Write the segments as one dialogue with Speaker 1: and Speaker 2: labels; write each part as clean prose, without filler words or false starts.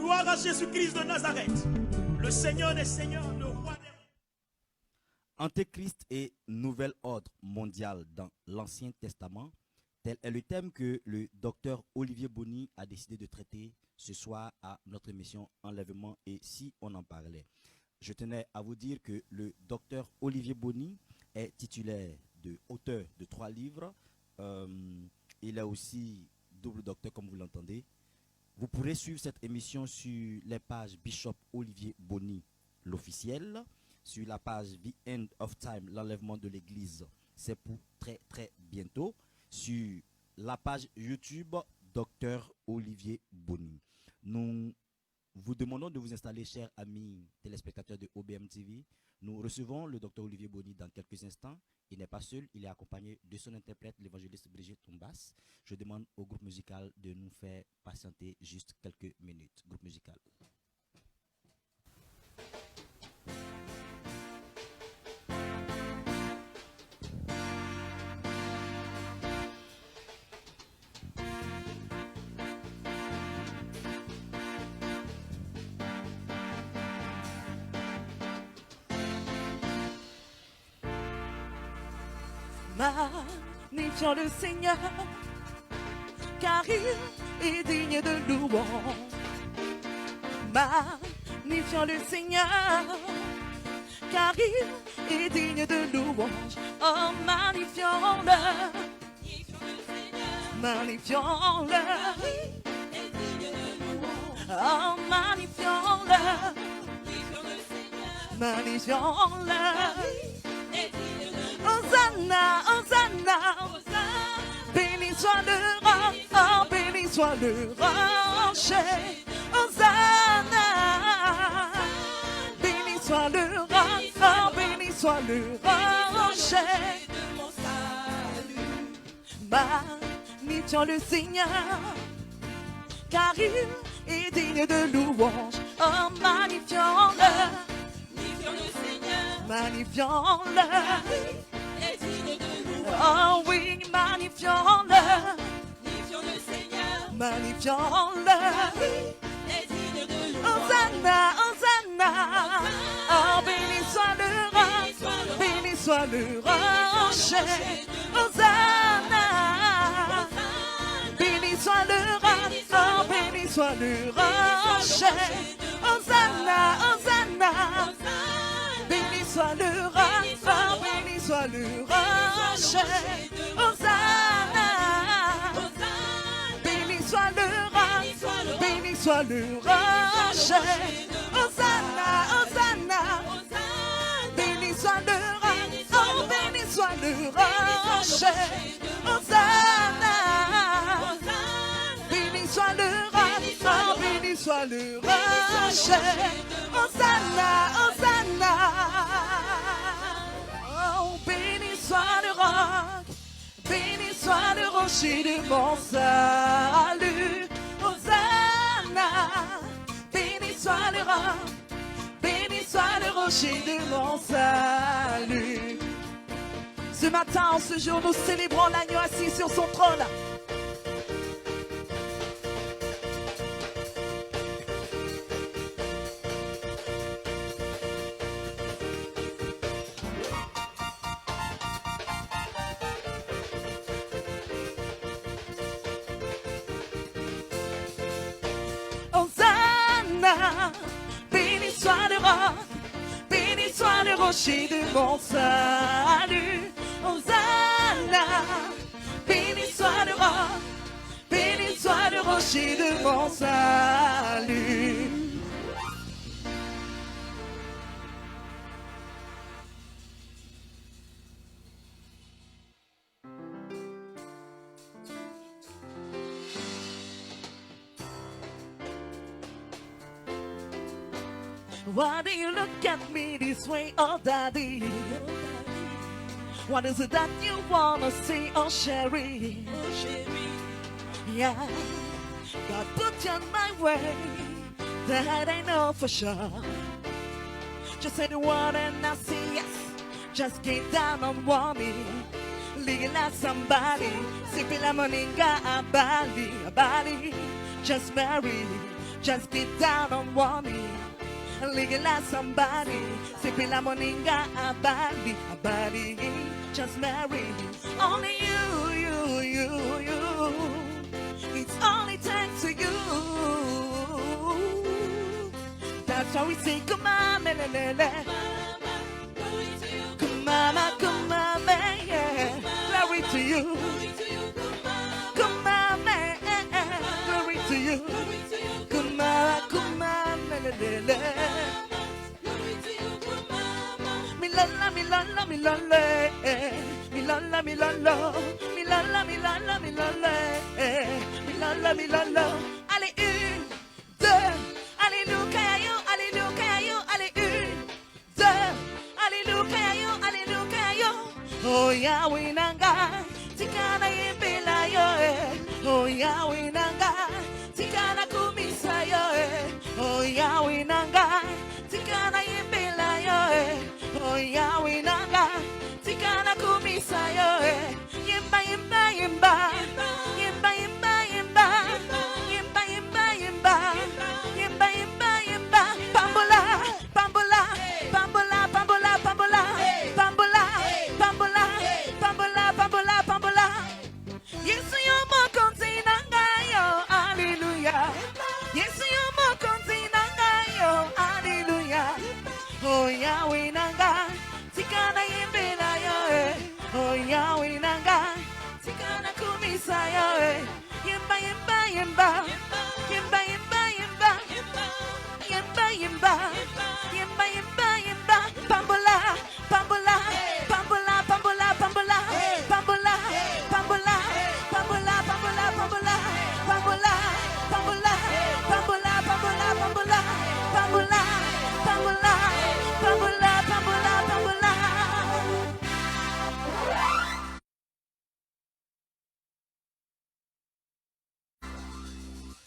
Speaker 1: Gloire à Jésus-Christ de Nazareth. Le Seigneur des Seigneurs, le Roi des Rois.
Speaker 2: Antéchrist et nouvel ordre mondial dans l'Ancien Testament, tel est le thème que le docteur Olivier Bonny a décidé de traiter ce soir à notre émission Enlèvement et si on en parlait. Je tenais à vous dire que le docteur Olivier Bonny est titulaire de auteur de 3 livres. Il est aussi double docteur comme vous l'entendez. Vous pourrez suivre cette émission sur les pages Bishop Olivier Bonny, l'officiel, sur la page The End of Time, l'enlèvement de l'église, c'est pour très très bientôt, sur la page YouTube Docteur Olivier Bonny. Nous vous demandons de vous installer, chers amis téléspectateurs de OBM TV. Nous recevons le docteur Olivier Bonny dans quelques instants. Il n'est pas seul, il est accompagné de son interprète, l'évangéliste Brigitte Tombas. Je demande au groupe musical de nous faire patienter juste quelques minutes. Groupe musical.
Speaker 3: Magnifions le Seigneur, car il est digne de louange. Magnifions le Seigneur, car il est digne de louange. Oh, magnifions-le, magnifions-le. Oh, magnifions-le, magnifions-le. Hosanna, Hosanna, béni soit le roi, oh béni soit le rocher. Hosanna, béni soit le roi, oh béni soit le rocher. Magnifions le Seigneur, car il est digne de louange. Oh magnifions-le, magnifions-le. Oh oui, magnifions-le, magnifions-le. Hosanna, Hosanna, oh béni soit le roi, béni soit le rocher. Hosanna, béni soit le roi, oh béni soit le rocher. Hosanna, Hosanna, béni soit le roi, oh béni soit le rocher. Hosanna, béni soit le roi, béni soit le rocher. Hosanna, Hosanna, béni soit le roi, oh béni soit le rocher. Hosanna, béni soit le roi, oh béni soit le rocher. Hosanna, Hosanna, oh béni soit le roc, béni soit le rocher de mon salut. Hosanna, béni soit le roc, béni soit le rocher de mon salut. Ce matin, en ce jour, nous célébrons l'agneau assis sur son trône. Béni soit le roc, béni soit le rocher de mon salut. Hosanna, béni soit le roc, béni soit le rocher de mon salut. Why do you look at me this way, oh daddy? What is it that you wanna say, oh Sherry? Yeah, God put you on my way, that I know for sure. Just say the word and I say yes. Just get down on one knee, legal like somebody, sipping la moninga a Bali, just marry. Just get down on one knee. Legalize somebody. Sipping la moninga a body. Just marry. Only you. It's only thanks to you. That's why we say, come on, melelele. Come on, yeah. Glory to you. Come on, man. Glory to you. Come on, melelele. Milala. Allez, une, deux, alléluia, yo, allez, une, deux, alléluia, yo. Oh, Yahweh nanga, tikana yimbila yo, oh, Yahweh nanga, tikana kumisa yo, oh, Yahweh nanga, tikana yimbila yo, oh, Yahweh nanga, tikana kumisa yo, yimba. Pambola. Yesu yomo konzi nanga yo, hallelujah. Yesu yomo konzi nanga yo, hallelujah. Oh Yahweh nanga, tikana yimbela yo, oh Yahweh nanga, tikana kumisa yo, yimba.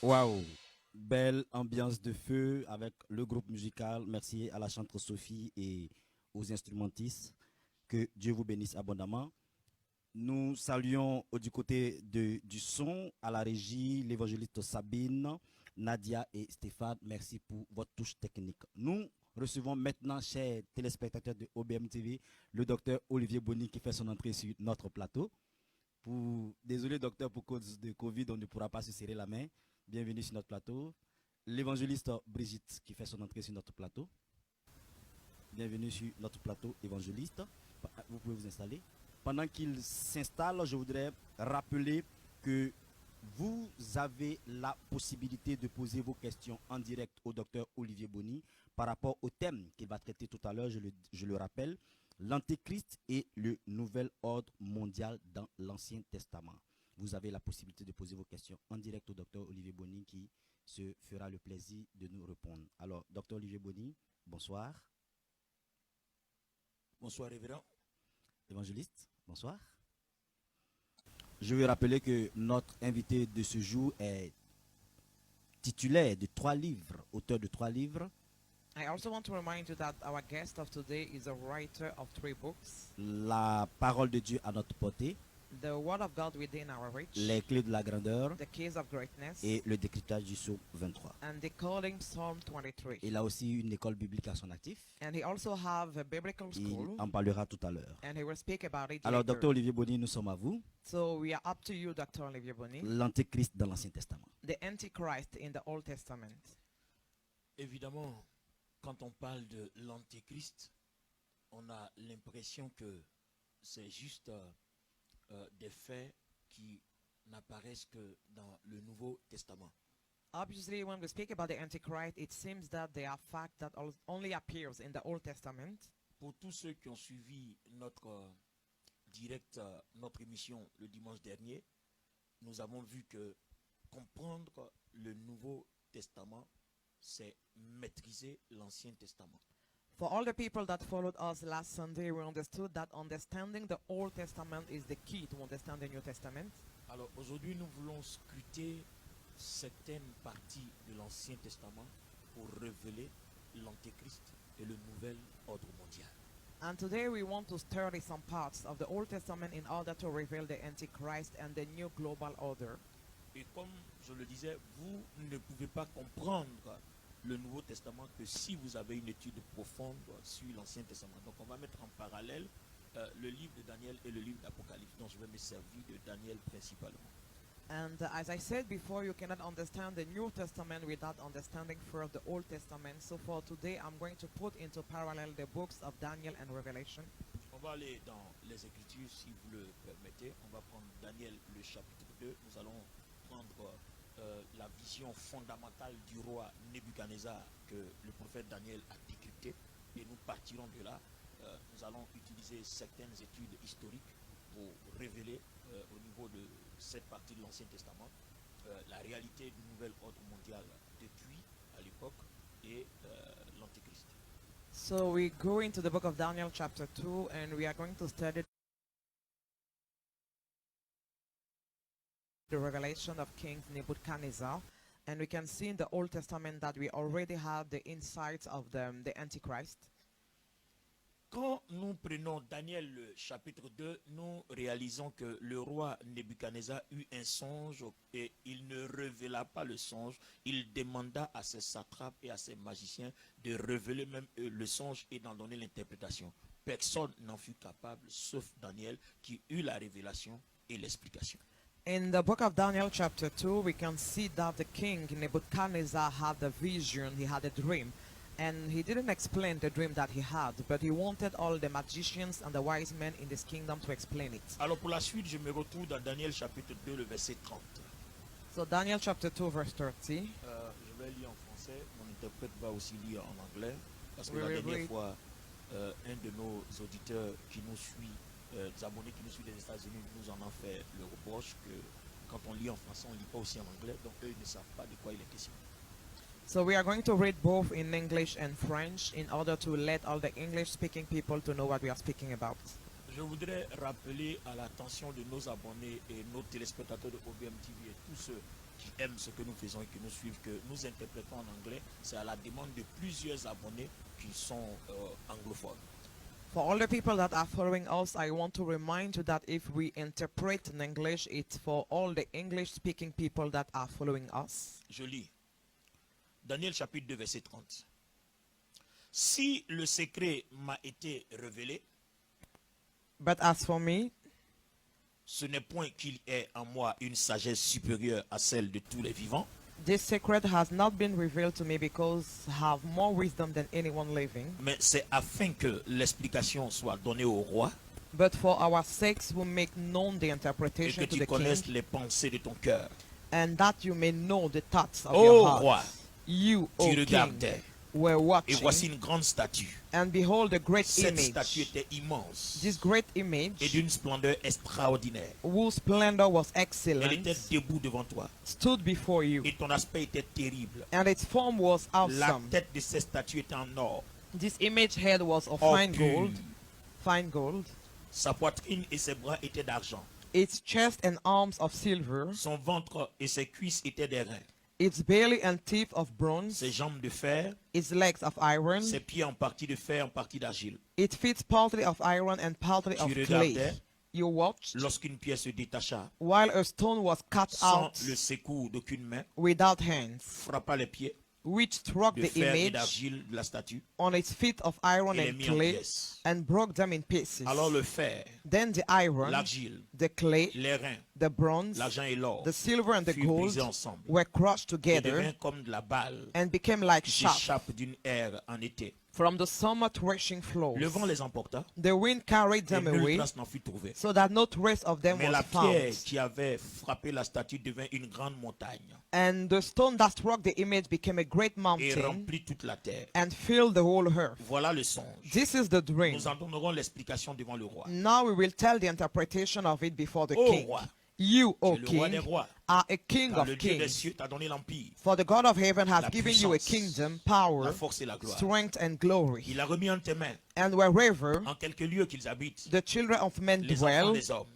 Speaker 2: Waouh, belle ambiance de feu avec le groupe musical. Merci à la chanteuse Sophie et aux instrumentistes. Que Dieu vous bénisse abondamment. Nous saluons du côté du son, à la régie, l'évangéliste Sabine, Nadia et Stéphane. Merci pour votre touche technique. Nous recevons maintenant, chers téléspectateurs de OBM TV, le docteur Olivier Boni qui fait son entrée sur notre plateau. Désolé docteur, pour cause de Covid, on ne pourra pas se serrer la main. Bienvenue sur notre plateau. L'évangéliste Brigitte qui fait son entrée sur notre plateau. Bienvenue sur notre plateau, évangéliste. Vous pouvez vous installer. Pendant qu'il s'installe, je voudrais rappeler que vous avez la possibilité de poser vos questions en direct au docteur Olivier Boni par rapport au thème qu'il va traiter tout à l'heure, je le rappelle, l'Antéchrist et le nouvel ordre mondial dans l'Ancien Testament. Vous avez la possibilité de poser vos questions en direct au docteur Olivier Boni qui se fera le plaisir de nous répondre. Alors, docteur Olivier Boni, bonsoir.
Speaker 1: Bonsoir, révérend.
Speaker 2: Évangéliste, bonsoir. Je veux rappeler que notre invité de ce jour est titulaire de 3 livres, auteur de 3 livres.
Speaker 3: I also want to remind you that our guest of today is a writer of 3 books.
Speaker 2: La parole de Dieu à notre portée.
Speaker 3: The Word of God within our reach.
Speaker 2: Les clés de la grandeur.
Speaker 3: The keys of greatness.
Speaker 2: Et le décryptage du psaume 23.
Speaker 3: And decoding Psalm 23.
Speaker 2: Il a aussi une école biblique à son actif.
Speaker 3: And he also have a biblical school.
Speaker 2: Il en parlera tout à l'heure.
Speaker 3: And he will speak about it
Speaker 2: Alors,
Speaker 3: later.
Speaker 2: docteur Olivier Boni, nous sommes à vous.
Speaker 3: So we are up to you, Dr. Olivier Boni.
Speaker 2: L'Antéchrist dans l'Ancien Testament.
Speaker 3: The Antichrist in the Old Testament.
Speaker 1: Évidemment, quand on parle de l'Antéchrist, on a l'impression que c'est juste des faits qui n'apparaissent que dans le Nouveau Testament.
Speaker 3: Obviously, when we speak about the Antichrist, it seems that they are fact that only appears in the Old Testament.
Speaker 1: Pour tous ceux qui ont suivi notre notre émission le dimanche dernier, nous avons vu que comprendre le Nouveau Testament, c'est maîtriser l'Ancien Testament.
Speaker 3: For all the people that followed us last Sunday, we understood that understanding the Old Testament is the key to understand the New Testament.
Speaker 1: Alors aujourd'hui, nous voulons scruter certaines parties de l'Ancien Testament pour révéler l'Antéchrist et le nouvel ordre mondial.
Speaker 3: And today we want to study some parts of the Old Testament in order to reveal the Antichrist and the new global order.
Speaker 1: Et comme je le disais, vous ne pouvez pas comprendre le Nouveau Testament que si vous avez une étude profonde sur l'Ancien Testament. Donc on va mettre en parallèle le livre de Daniel et le livre d'Apocalypse. Donc je vais me servir de Daniel principalement.
Speaker 3: And as I said before, you cannot understand the New Testament without understanding first the Old Testament. So for today, I'm going to put into parallel the books of Daniel and Revelation.
Speaker 1: On va aller dans les Écritures si vous le permettez. On va prendre Daniel le chapitre 2. Nous allons prendre la vision fondamentale du roi Nebuchadnezzar que le prophète Daniel a décrypté. Et nous partirons de là. Nous allons utiliser certaines études historiques pour révéler au niveau de cette partie de l'Ancien Testament la réalité du nouvel ordre mondial depuis à l'époque et l'Antéchrist.
Speaker 3: So we go into the book of Daniel chapter 2 and we are going to study the revelation of King Nebuchadnezzar. And we can see in the Old Testament that we already have the insights of the Antichrist.
Speaker 1: Quand nous prenons Daniel le chapitre 2, nous réalisons que le roi Nebuchadnezzar eut un songe et il ne révéla pas le songe. Il demanda à ses satrapes et à ses magiciens de révéler même le songe et d'en donner l'interprétation. Personne n'en fut capable sauf Daniel qui eut la révélation et l'explication.
Speaker 3: In the book of Daniel chapter 2, we can see that the king Nebuchadnezzar had a vision, he had a dream. And he didn't explain the dream that he had, but he wanted all the magicians and the wise men in this kingdom to explain it.
Speaker 1: Alors pour la suite, je me retrouve dans Daniel chapitre 2, le verset 30.
Speaker 3: So Daniel chapter 2 verse 30.
Speaker 1: Je vais lire en français, mon interprète va aussi lire en anglais, parce que
Speaker 3: Oui,
Speaker 1: la
Speaker 3: oui,
Speaker 1: dernière
Speaker 3: oui.
Speaker 1: fois, un de nos auditeurs qui nous suit, des abonnés qui nous suivent des États-Unis, nous en ont fait le reproche que quand on lit en français, on ne lit pas aussi en anglais, donc eux ils ne savent pas de quoi il est question.
Speaker 3: So we are going to read both in English and French in order to let all the English-speaking people to know what we are speaking about.
Speaker 1: Je voudrais rappeler à l'attention de nos abonnés et nos téléspectateurs de OBM TV et tous ceux qui aiment ce que nous faisons et qui nous suivent que nous interprétons en anglais. C'est à la demande de plusieurs abonnés qui sont anglophones.
Speaker 3: For all the people that are following us, I want to remind you that if we interpret in English, it's for all the English-speaking people that are following us.
Speaker 1: Je lis. Daniel chapitre 2 verset 30. Si le secret m'a été révélé,
Speaker 3: But as for me,
Speaker 1: ce n'est point qu'il ait en moi une sagesse supérieure à celle de tous les vivants,
Speaker 3: this secret has not been revealed to me because I have more wisdom than anyone living,
Speaker 1: mais c'est afin que l'explication soit donnée au roi
Speaker 3: but for our sakes we make known the
Speaker 1: et que
Speaker 3: interpretation to
Speaker 1: tu
Speaker 3: the
Speaker 1: connaisses
Speaker 3: king,
Speaker 1: les pensées de ton cœur.
Speaker 3: and that you may know the thoughts of
Speaker 1: Ô
Speaker 3: your
Speaker 1: roi,
Speaker 3: heart. You, O
Speaker 1: tu
Speaker 3: king,
Speaker 1: regardais,
Speaker 3: were
Speaker 1: et voici
Speaker 3: watching,
Speaker 1: une grande statue.
Speaker 3: and behold a great
Speaker 1: Cette statue
Speaker 3: image.
Speaker 1: était immense
Speaker 3: This great
Speaker 1: et
Speaker 3: image,
Speaker 1: d'une splendeur extraordinaire.
Speaker 3: whose splendor was
Speaker 1: Elle
Speaker 3: excellent,
Speaker 1: était debout devant toi
Speaker 3: stood before you,
Speaker 1: et ton aspect était terrible.
Speaker 3: and its form was
Speaker 1: La
Speaker 3: awesome.
Speaker 1: tête de cette statue était en or,
Speaker 3: This image head was of
Speaker 1: or
Speaker 3: fine
Speaker 1: pur.
Speaker 3: gold, fine gold.
Speaker 1: Sa poitrine et ses bras étaient d'argent.
Speaker 3: Its chest and arms of silver,
Speaker 1: Son ventre et ses cuisses étaient d'airain.
Speaker 3: its belly and teeth of bronze,
Speaker 1: Ses jambes de fer,
Speaker 3: its legs of iron,
Speaker 1: ses pieds en partie de fer, en partie d'argile.
Speaker 3: its feet partly of iron and partly
Speaker 1: Tu
Speaker 3: of
Speaker 1: regardais
Speaker 3: clay. You watched
Speaker 1: lorsqu'une pièce se détacha,
Speaker 3: while a stone was cut
Speaker 1: sans
Speaker 3: out
Speaker 1: le secours d'aucune main,
Speaker 3: without hands,
Speaker 1: frappa les pieds
Speaker 3: which struck
Speaker 1: de
Speaker 3: the
Speaker 1: fer et
Speaker 3: image
Speaker 1: d'argile de la statue
Speaker 3: on its feet of iron
Speaker 1: et les
Speaker 3: and
Speaker 1: mit en
Speaker 3: clay
Speaker 1: pièces.
Speaker 3: and broke them in pieces.
Speaker 1: Alors le fer,
Speaker 3: Then the iron,
Speaker 1: l'argile,
Speaker 3: the clay,
Speaker 1: l'airain,
Speaker 3: the bronze,
Speaker 1: l'argent et l'or
Speaker 3: the silver and the
Speaker 1: furent
Speaker 3: gold
Speaker 1: brisés ensemble
Speaker 3: were crushed
Speaker 1: et
Speaker 3: together
Speaker 1: devinrent comme de la balle
Speaker 3: and became like
Speaker 1: qui
Speaker 3: chaff
Speaker 1: s'échappe d'une aire en été.
Speaker 3: from the summer threshing floors.
Speaker 1: Le vent les emporta
Speaker 3: The wind carried
Speaker 1: et
Speaker 3: them
Speaker 1: nulle
Speaker 3: away
Speaker 1: trace n'en fut trouvée.
Speaker 3: so that no trace of them
Speaker 1: Mais
Speaker 3: was
Speaker 1: la pierre
Speaker 3: found.
Speaker 1: qui avait frappé la statue devint une grande montagne
Speaker 3: And the stone that struck the image became a great
Speaker 1: et
Speaker 3: mountain
Speaker 1: remplit toute la terre.
Speaker 3: and filled the whole earth.
Speaker 1: Voilà le songe.
Speaker 3: This is the dream.
Speaker 1: Nous en donnerons l'explication devant le roi.
Speaker 3: Now we will tell the interpretation of it before the
Speaker 1: Ô
Speaker 3: king.
Speaker 1: roi,
Speaker 3: You, O
Speaker 1: tu es le roi des
Speaker 3: king,
Speaker 1: rois,
Speaker 3: are a king
Speaker 1: car
Speaker 3: of
Speaker 1: le Dieu des
Speaker 3: kings.
Speaker 1: cieux t'a donné l'empire,
Speaker 3: For the God of heaven has
Speaker 1: la
Speaker 3: given you a
Speaker 1: puissance,
Speaker 3: kingdom,
Speaker 1: la
Speaker 3: power,
Speaker 1: force et la gloire.
Speaker 3: strength, and glory.
Speaker 1: Il a remis en tes mains,
Speaker 3: And wherever
Speaker 1: en quelques lieux qu'ils habitent,
Speaker 3: the children of men
Speaker 1: les enfants
Speaker 3: dwell,
Speaker 1: des hommes,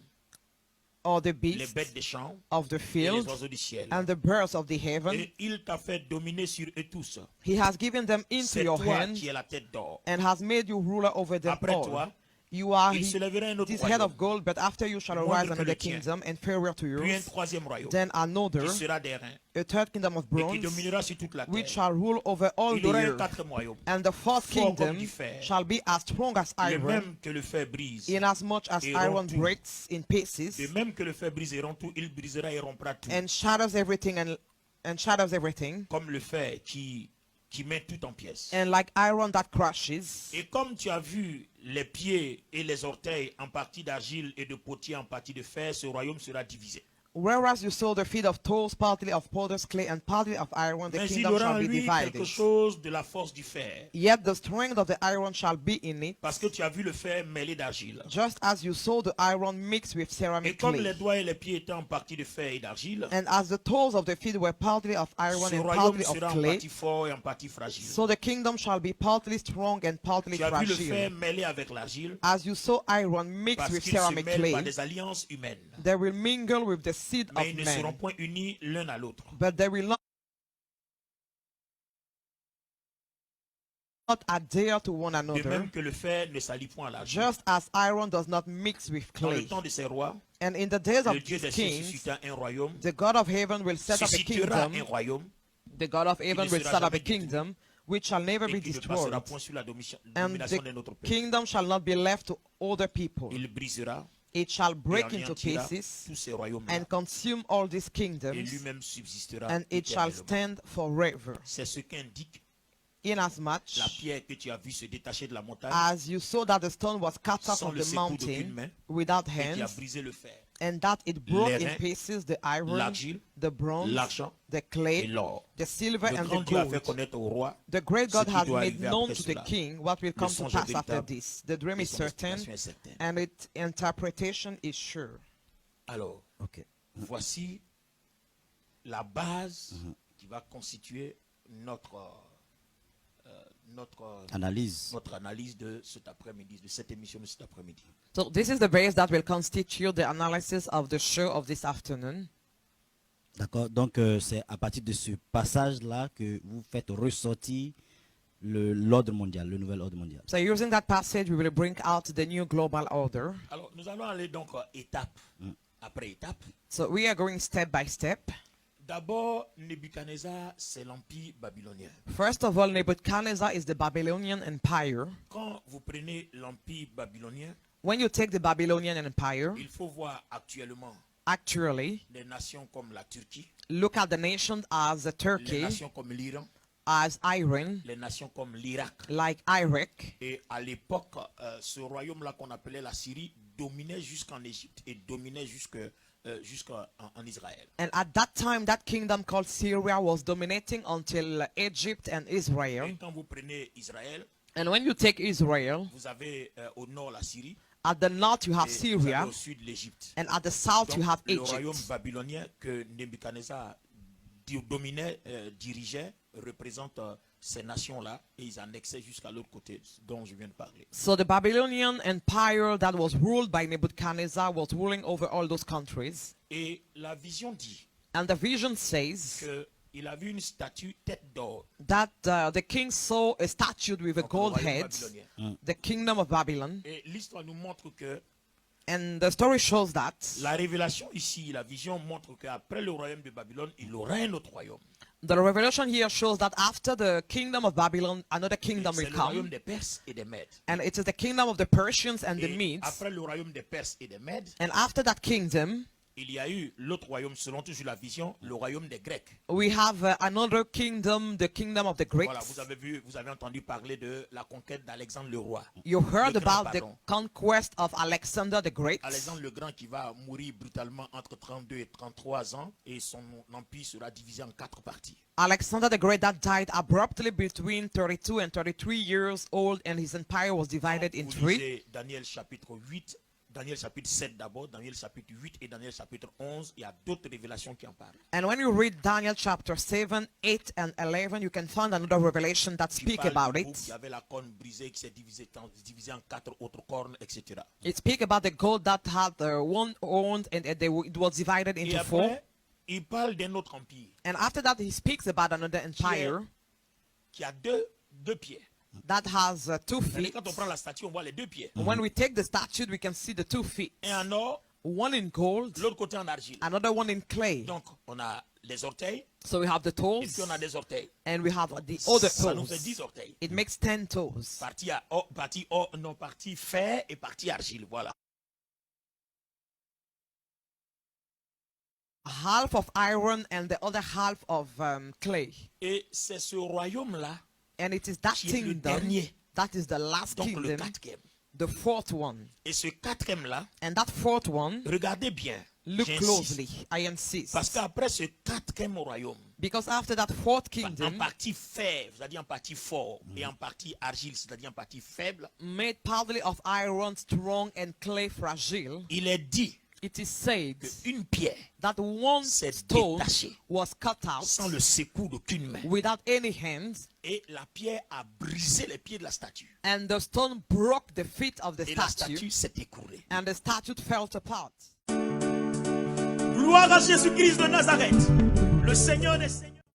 Speaker 3: or the
Speaker 1: les
Speaker 3: beasts
Speaker 1: bêtes des champs
Speaker 3: of the
Speaker 1: et les
Speaker 3: field,
Speaker 1: oiseaux du ciel.
Speaker 3: and the birds of the heaven,
Speaker 1: Et il t'a fait dominer sur eux tous.
Speaker 3: he has given them into
Speaker 1: C'est
Speaker 3: your
Speaker 1: toi
Speaker 3: hand
Speaker 1: qui es la tête d'or.
Speaker 3: and has made you ruler over them
Speaker 1: Après
Speaker 3: all.
Speaker 1: toi,
Speaker 3: You are
Speaker 1: Il se lèvera un autre
Speaker 3: this head
Speaker 1: royaume,
Speaker 3: of gold, but after you shall
Speaker 1: moindre
Speaker 3: arise
Speaker 1: que
Speaker 3: another
Speaker 1: le tien.
Speaker 3: kingdom inferior to
Speaker 1: puis un
Speaker 3: yours,
Speaker 1: troisième royaume
Speaker 3: then another,
Speaker 1: qui sera d'airain
Speaker 3: a third kingdom of
Speaker 1: et qui
Speaker 3: bronze,
Speaker 1: dominera sur toute la
Speaker 3: which
Speaker 1: terre.
Speaker 3: shall rule over all
Speaker 1: Il
Speaker 3: the
Speaker 1: aura un
Speaker 3: earth.
Speaker 1: quatrième royaume,
Speaker 3: And the fourth
Speaker 1: fort comme
Speaker 3: kingdom
Speaker 1: du fer,
Speaker 3: shall be as strong as
Speaker 1: le
Speaker 3: iron,
Speaker 1: même que le fer brise.
Speaker 3: inasmuch as
Speaker 1: et
Speaker 3: iron
Speaker 1: rompt tout.
Speaker 3: breaks in
Speaker 1: De
Speaker 3: pieces
Speaker 1: même que le fer brise et rompt tout, il brisera et rompra tout.
Speaker 3: and shatters everything and shatters everything.
Speaker 1: Comme le fer qui met tout en pièces.
Speaker 3: And like iron that crushes.
Speaker 1: Et comme tu as vu les pieds et les orteils en partie d'argile et de potier en partie de fer, ce royaume sera divisé.
Speaker 3: Whereas you saw the feet of toes, partly of potter's clay and partly of iron, the
Speaker 1: Mais il
Speaker 3: kingdom
Speaker 1: aura en
Speaker 3: shall be
Speaker 1: lui quelque
Speaker 3: divided.
Speaker 1: chose de la force du fer.
Speaker 3: Yet the strength of the iron shall be in it,
Speaker 1: Parce que tu as vu le fer mêlé d'argile.
Speaker 3: just as you saw the iron mixed with
Speaker 1: Et
Speaker 3: ceramic
Speaker 1: comme
Speaker 3: clay.
Speaker 1: les doigts et les pieds étaient en partie de fer et d'argile,
Speaker 3: And as the toes of the feet were partly of iron
Speaker 1: ce
Speaker 3: and
Speaker 1: royaume
Speaker 3: partly of
Speaker 1: sera en
Speaker 3: clay,
Speaker 1: partie fort et en partie fragile.
Speaker 3: so the kingdom shall be partly strong and partly
Speaker 1: Tu as vu le fer
Speaker 3: fragile.
Speaker 1: mêlé avec l'argile
Speaker 3: As you saw iron mixed
Speaker 1: parce
Speaker 3: with
Speaker 1: qu'ils se
Speaker 3: ceramic
Speaker 1: mêlent par
Speaker 3: clay,
Speaker 1: des alliances humaines.
Speaker 3: they will mingle with the seed
Speaker 1: Mais
Speaker 3: of
Speaker 1: ils ne seront
Speaker 3: men,
Speaker 1: point unis l'un à l'autre.
Speaker 3: but they will not adhere to one
Speaker 1: De
Speaker 3: another,
Speaker 1: même que le fer ne s'allie point à l'argile.
Speaker 3: just as iron does not mix with
Speaker 1: Dans le
Speaker 3: clay.
Speaker 1: temps de ces rois,
Speaker 3: And in the days
Speaker 1: le
Speaker 3: of
Speaker 1: Dieu des
Speaker 3: these
Speaker 1: cieux
Speaker 3: kings,
Speaker 1: suscita un royaume,
Speaker 3: the God of heaven will set up a
Speaker 1: suscitera un
Speaker 3: kingdom.
Speaker 1: royaume
Speaker 3: The God of heaven
Speaker 1: ne
Speaker 3: will
Speaker 1: sera
Speaker 3: set up a
Speaker 1: jamais détruit.
Speaker 3: kingdom which shall never be
Speaker 1: et qui ne
Speaker 3: destroyed.
Speaker 1: passera point sur la
Speaker 3: And
Speaker 1: domination de notre
Speaker 3: the
Speaker 1: peuple.
Speaker 3: kingdom shall not be left to other people.
Speaker 1: Il brisera
Speaker 3: It shall
Speaker 1: et
Speaker 3: break into
Speaker 1: anéantira
Speaker 3: pieces
Speaker 1: tous ces royaumes-là.
Speaker 3: and consume all these
Speaker 1: Et
Speaker 3: kingdoms,
Speaker 1: lui-même subsistera
Speaker 3: and it shall
Speaker 1: éternellement.
Speaker 3: stand forever.
Speaker 1: C'est ce qu'indique
Speaker 3: Inasmuch
Speaker 1: la pierre que tu as vue se détacher de la montagne
Speaker 3: as you saw that the stone was cut off
Speaker 1: sans
Speaker 3: from
Speaker 1: le
Speaker 3: the
Speaker 1: secours d'aucune
Speaker 3: mountain
Speaker 1: main
Speaker 3: without
Speaker 1: et qui a
Speaker 3: hands,
Speaker 1: brisé le fer,
Speaker 3: and that it broke in
Speaker 1: l'airain,
Speaker 3: pieces the iron,
Speaker 1: l'argile,
Speaker 3: the bronze,
Speaker 1: l'argent
Speaker 3: the
Speaker 1: et
Speaker 3: clay,
Speaker 1: l'or.
Speaker 3: the silver,
Speaker 1: Le
Speaker 3: and
Speaker 1: grand
Speaker 3: the
Speaker 1: Dieu a fait
Speaker 3: gold.
Speaker 1: connaître au roi
Speaker 3: The great
Speaker 1: ce
Speaker 3: God
Speaker 1: qui
Speaker 3: has
Speaker 1: doit
Speaker 3: made
Speaker 1: arriver
Speaker 3: known
Speaker 1: après
Speaker 3: to the
Speaker 1: cela.
Speaker 3: king what will
Speaker 1: Le
Speaker 3: come to
Speaker 1: songe est
Speaker 3: pass after
Speaker 1: véritable
Speaker 3: this. The dream
Speaker 1: et
Speaker 3: is
Speaker 1: son
Speaker 3: certain,
Speaker 1: explication est certaine.
Speaker 3: and its interpretation is sure.
Speaker 1: Alors,
Speaker 2: Ok.
Speaker 1: voici la base qui va constituer notre
Speaker 2: Analyse.
Speaker 1: analyse de cet après-midi, de cette émission de cet après-midi.
Speaker 3: So this is the base that will constitute the analysis of the show of this afternoon.
Speaker 2: D'accord. Donc, c'est à partir de ce passage-là que vous faites ressortir l'ordre mondial, le nouvel ordre mondial.
Speaker 3: So using that passage, we will bring out the new global order.
Speaker 1: Alors, nous allons aller donc étape après étape.
Speaker 3: So we are going step by step.
Speaker 1: D'abord, Nebuchadnezzar, c'est l'empire babylonien.
Speaker 3: First of all, Nebuchadnezzar is the Babylonian Empire.
Speaker 1: Quand vous prenez l'empire babylonien,
Speaker 3: When you take the Babylonian Empire,
Speaker 1: il faut voir actuellement
Speaker 3: actually,
Speaker 1: des nations comme la Turquie,
Speaker 3: look at the nations as
Speaker 1: les
Speaker 3: Turkey,
Speaker 1: nations comme l'Iran,
Speaker 3: as Iran,
Speaker 1: les nations comme l'Irak.
Speaker 3: like Iraq.
Speaker 1: Et à l'époque, ce royaume-là qu'on appelait la Syrie dominait jusqu'en Égypte et dominait jusqu'en Israël.
Speaker 3: And at that time, that kingdom called Syria was dominating until Egypt and Israel.
Speaker 1: Et quand vous prenez Israël,
Speaker 3: And when you take Israel,
Speaker 1: vous avez au nord la Syrie,
Speaker 3: at the north you have
Speaker 1: et vous avez
Speaker 3: Syria,
Speaker 1: au sud l'Égypte.
Speaker 3: and at the south
Speaker 1: Donc,
Speaker 3: you have
Speaker 1: le royaume
Speaker 3: Egypt.
Speaker 1: babylonien que Nebuchadnezzar dominait, dirigeait, représente ces nations-là et ils annexaient jusqu'à l'autre côté dont je viens de parler.
Speaker 3: So the Babylonian Empire that was ruled by Nebuchadnezzar was ruling over all those countries.
Speaker 1: Et la vision dit
Speaker 3: And the vision says
Speaker 1: qu'il a vu une statue tête d'or.
Speaker 3: that the king saw a statue with a
Speaker 1: Donc, le
Speaker 3: gold
Speaker 1: royaume
Speaker 3: head,
Speaker 1: babylonien.
Speaker 3: the kingdom of Babylon.
Speaker 1: Et l'histoire nous montre que
Speaker 3: And the story shows that
Speaker 1: la révélation ici, la vision montre qu'après le royaume de Babylone, il aura un autre royaume.
Speaker 3: the revelation here shows that after the kingdom of Babylon, another kingdom
Speaker 1: C'est
Speaker 3: will
Speaker 1: le royaume
Speaker 3: come.
Speaker 1: des Perses et des Mèdes.
Speaker 3: And it is the kingdom of the Persians and the
Speaker 1: Et
Speaker 3: Medes.
Speaker 1: après le royaume des Perses et des Mèdes,
Speaker 3: And after that kingdom,
Speaker 1: il y a eu l'autre royaume, selon toujours la vision, le royaume des Grecs.
Speaker 3: we have another kingdom, the kingdom of the
Speaker 1: Voilà,
Speaker 3: Greeks.
Speaker 1: vous avez entendu parler de la conquête d'Alexandre le roi.
Speaker 3: You heard
Speaker 1: Le grand,
Speaker 3: about the
Speaker 1: pardon.
Speaker 3: conquest of Alexander the Great.
Speaker 1: Alexandre le Grand qui va mourir brutalement entre 32 et 33 ans et son empire sera divisé en 4 parties.
Speaker 3: Alexander the Great that died abruptly between 32 and 33 years old, and his empire was divided in
Speaker 1: Vous
Speaker 3: 3.
Speaker 1: lisez Daniel chapitre 8, Daniel chapitre 7 d'abord, Daniel chapitre 8 et Daniel chapitre 11, il y a d'autres révélations qui en parlent.
Speaker 3: And when you read Daniel chapter 7, 8, and 11, you can find another revelation that
Speaker 1: Qui
Speaker 3: speak
Speaker 1: parle
Speaker 3: about
Speaker 1: du
Speaker 3: it.
Speaker 1: bouc qui avait la corne brisée, qui s'est divisé en 4 autres cornes, etc.
Speaker 3: It speak about the gold that had one horn, and it was divided
Speaker 1: Et
Speaker 3: into 4.
Speaker 1: après, il parle d'un autre empire
Speaker 3: And after that, he speaks about another empire
Speaker 1: qui a deux pieds.
Speaker 3: that has 2
Speaker 1: Et
Speaker 3: feet.
Speaker 1: quand on prend la statue, on voit les 2 pieds.
Speaker 3: When we take the statue, we can see the 2 feet.
Speaker 1: Un en or,
Speaker 3: One in gold,
Speaker 1: l'autre côté en argile.
Speaker 3: another one in clay.
Speaker 1: Donc, on a les orteils,
Speaker 3: So we have the
Speaker 1: et
Speaker 3: toes,
Speaker 1: puis on a des orteils.
Speaker 3: and we have the other
Speaker 1: Ça nous fait
Speaker 3: toes.
Speaker 1: 10 orteils.
Speaker 3: It makes 10 toes.
Speaker 1: Partie fer et partie argile. Voilà.
Speaker 3: Half of iron and the other half of clay.
Speaker 1: Et c'est ce royaume-là
Speaker 3: And it is that
Speaker 1: qui est le
Speaker 3: kingdom
Speaker 1: dernier.
Speaker 3: that is the last
Speaker 1: Donc le
Speaker 3: kingdom,
Speaker 1: 4e.
Speaker 3: the fourth one.
Speaker 1: Et ce 4e-là,
Speaker 3: And that fourth one,
Speaker 1: regardez bien.
Speaker 3: look
Speaker 1: J'insiste.
Speaker 3: closely. I insist.
Speaker 1: Parce qu'après ce 4e royaume,
Speaker 3: Because after that fourth
Speaker 1: en
Speaker 3: kingdom,
Speaker 1: partie fer, c'est-à-dire en partie fort, et en partie argile, c'est-à-dire en partie faible,
Speaker 3: made partly of iron, strong, and clay fragile,
Speaker 1: il est dit
Speaker 3: it is said
Speaker 1: qu'une pierre
Speaker 3: that one
Speaker 1: s'est
Speaker 3: stone
Speaker 1: détachée
Speaker 3: was cut out
Speaker 1: sans le secours d'aucune main.
Speaker 3: without any hands,
Speaker 1: Et la pierre a brisé les pieds de la statue.
Speaker 3: and the stone broke the feet of the
Speaker 1: Et la
Speaker 3: statue,
Speaker 1: statue s'est écroulée.
Speaker 3: and the statue fell apart.
Speaker 1: Gloire à Jésus-Christ de Nazareth, le Seigneur des Seigneurs.